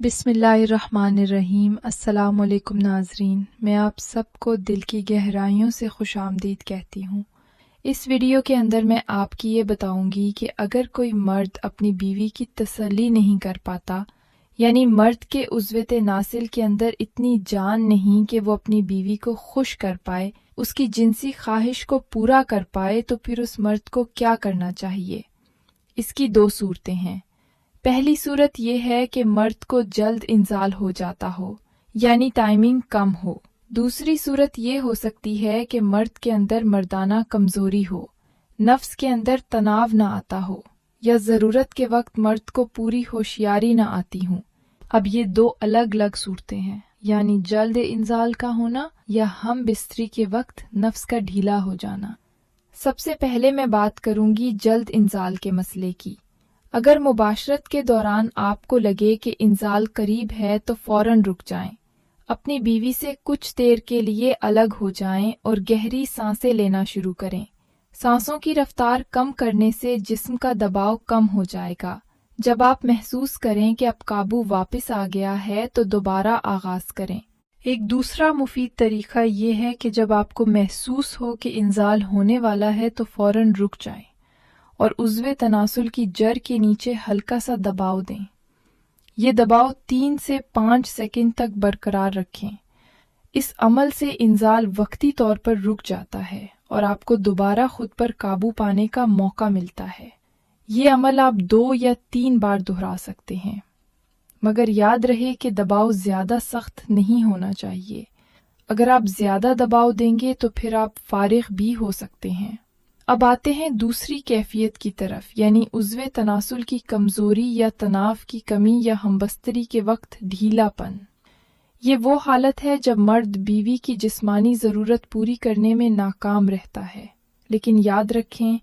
بسم اللہ الرحمن الرحیم۔ السلام علیکم ناظرین، میں آپ سب کو دل کی گہرائیوں سے خوش آمدید کہتی ہوں۔ اس ویڈیو کے اندر میں آپ کی یہ بتاؤں گی کہ اگر کوئی مرد اپنی بیوی کی تسلی نہیں کر پاتا، یعنی مرد کے عضو تناسل کے اندر اتنی جان نہیں کہ وہ اپنی بیوی کو خوش کر پائے، اس کی جنسی خواہش کو پورا کر پائے، تو پھر اس مرد کو کیا کرنا چاہیے؟ اس کی دو صورتیں ہیں۔ پہلی صورت یہ ہے کہ مرد کو جلد انزال ہو جاتا ہو، یعنی ٹائمنگ کم ہو۔ دوسری صورت یہ ہو سکتی ہے کہ مرد کے اندر مردانہ کمزوری ہو، نفس کے اندر تناؤ نہ آتا ہو، یا ضرورت کے وقت مرد کو پوری ہوشیاری نہ آتی ہوں۔ اب یہ دو الگ الگ صورتیں ہیں، یعنی جلد انزال کا ہونا یا ہم بستری کے وقت نفس کا ڈھیلا ہو جانا۔ سب سے پہلے میں بات کروں گی جلد انزال کے مسئلے کی۔ اگر مباشرت کے دوران آپ کو لگے کہ انزال قریب ہے تو فوراً رک جائیں، اپنی بیوی سے کچھ دیر کے لیے الگ ہو جائیں اور گہری سانسیں لینا شروع کریں۔ سانسوں کی رفتار کم کرنے سے جسم کا دباؤ کم ہو جائے گا۔ جب آپ محسوس کریں کہ اب قابو واپس آ گیا ہے تو دوبارہ آغاز کریں۔ ایک دوسرا مفید طریقہ یہ ہے کہ جب آپ کو محسوس ہو کہ انزال ہونے والا ہے تو فوراً رک جائیں اور عضو تناسل کی جڑ کے نیچے ہلکا سا دباؤ دیں۔ یہ دباؤ 3 سے 5 سیکنڈ تک برقرار رکھیں۔ اس عمل سے انزال وقتی طور پر رک جاتا ہے اور آپ کو دوبارہ خود پر قابو پانے کا موقع ملتا ہے۔ یہ عمل آپ 2 یا 3 بار دہرا سکتے ہیں، مگر یاد رہے کہ دباؤ زیادہ سخت نہیں ہونا چاہیے۔ اگر آپ زیادہ دباؤ دیں گے تو پھر آپ فارغ بھی ہو سکتے ہیں۔ اب آتے ہیں دوسری کیفیت کی طرف، یعنی عضو تناسل کی کمزوری یا تناؤ کی کمی یا ہمبستری کے وقت ڈھیلا پن۔ یہ وہ حالت ہے جب مرد بیوی کی جسمانی ضرورت پوری کرنے میں ناکام رہتا ہے۔ لیکن یاد رکھیں،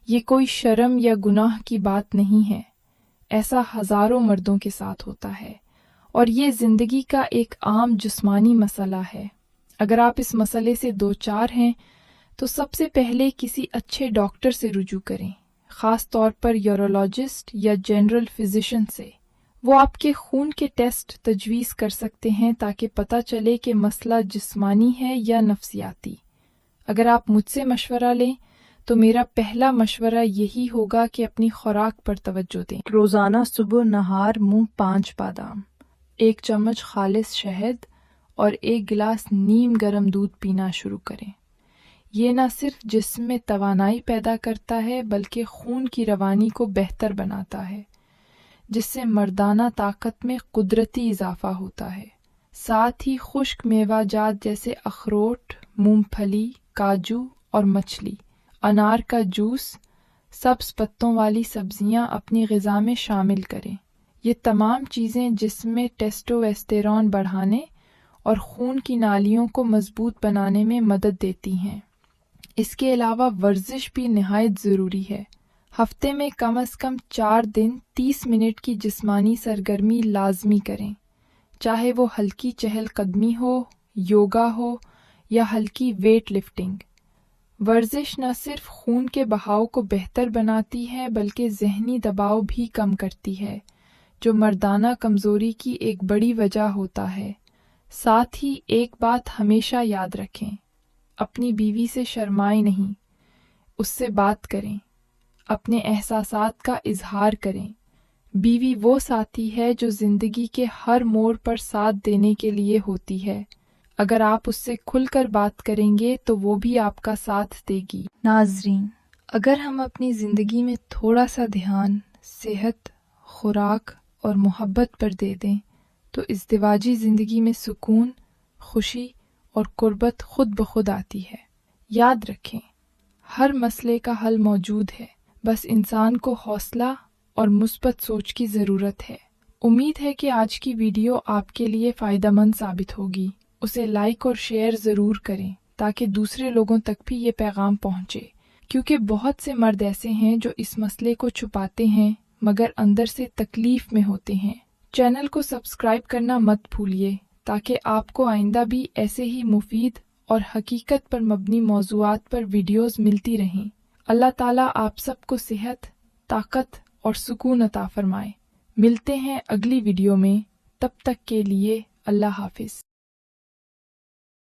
یہ کوئی شرم یا گناہ کی بات نہیں ہے۔ ایسا ہزاروں مردوں کے ساتھ ہوتا ہے، اور یہ زندگی کا ایک عام جسمانی مسئلہ ہے۔ اگر آپ اس مسئلے سے دوچار ہیں تو سب سے پہلے کسی اچھے ڈاکٹر سے رجوع کریں، خاص طور پر یورولوجسٹ یا جنرل فزیشین سے۔ وہ آپ کے خون کے ٹیسٹ تجویز کر سکتے ہیں تاکہ پتہ چلے کہ مسئلہ جسمانی ہے یا نفسیاتی۔ اگر آپ مجھ سے مشورہ لیں تو میرا پہلا مشورہ یہی ہوگا کہ اپنی خوراک پر توجہ دیں۔ روزانہ صبح نہار منہ 5 بادام، 1 چمچ خالص شہد اور 1 گلاس نیم گرم دودھ پینا شروع کریں۔ یہ نہ صرف جسم میں توانائی پیدا کرتا ہے بلکہ خون کی روانی کو بہتر بناتا ہے، جس سے مردانہ طاقت میں قدرتی اضافہ ہوتا ہے۔ ساتھ ہی خشک میوہ جات جیسے اخروٹ، مونگ پھلی، کاجو اور مچھلی، انار کا جوس، سبز پتوں والی سبزیاں اپنی غذا میں شامل کریں۔ یہ تمام چیزیں جسم میں ٹیسٹوسٹیرون بڑھانے اور خون کی نالیوں کو مضبوط بنانے میں مدد دیتی ہیں۔ اس کے علاوہ ورزش بھی نہایت ضروری ہے۔ ہفتے میں کم از کم 4 دن 30 منٹ کی جسمانی سرگرمی لازمی کریں، چاہے وہ ہلکی چہل قدمی ہو، یوگا ہو یا ہلکی ویٹ لفٹنگ۔ ورزش نہ صرف خون کے بہاؤ کو بہتر بناتی ہے بلکہ ذہنی دباؤ بھی کم کرتی ہے، جو مردانہ کمزوری کی ایک بڑی وجہ ہوتا ہے۔ ساتھ ہی ایک بات ہمیشہ یاد رکھیں، اپنی بیوی سے شرمائیں نہیں، اس سے بات کریں، اپنے احساسات کا اظہار کریں۔ بیوی وہ ساتھی ہے جو زندگی کے ہر موڑ پر ساتھ دینے کے لیے ہوتی ہے۔ اگر آپ اس سے کھل کر بات کریں گے تو وہ بھی آپ کا ساتھ دے گی۔ ناظرین، اگر ہم اپنی زندگی میں تھوڑا سا دھیان صحت، خوراک اور محبت پر دے دیں تو ازدواجی زندگی میں سکون، خوشی اور قربت خود بخود آتی ہے۔ یاد رکھیں، ہر مسئلے کا حل موجود ہے، بس انسان کو حوصلہ اور مثبت سوچ کی ضرورت ہے۔ امید ہے کہ آج کی ویڈیو آپ کے لیے فائدہ مند ثابت ہوگی۔ اسے لائک اور شیئر ضرور کریں تاکہ دوسرے لوگوں تک بھی یہ پیغام پہنچے، کیونکہ بہت سے مرد ایسے ہیں جو اس مسئلے کو چھپاتے ہیں مگر اندر سے تکلیف میں ہوتے ہیں۔ چینل کو سبسکرائب کرنا مت بھولیے تاکہ آپ کو آئندہ بھی ایسے ہی مفید اور حقیقت پر مبنی موضوعات پر ویڈیوز ملتی رہیں۔ اللہ تعالیٰ آپ سب کو صحت، طاقت اور سکون عطا فرمائے۔ ملتے ہیں اگلی ویڈیو میں۔ تب تک کے لیے اللہ حافظ۔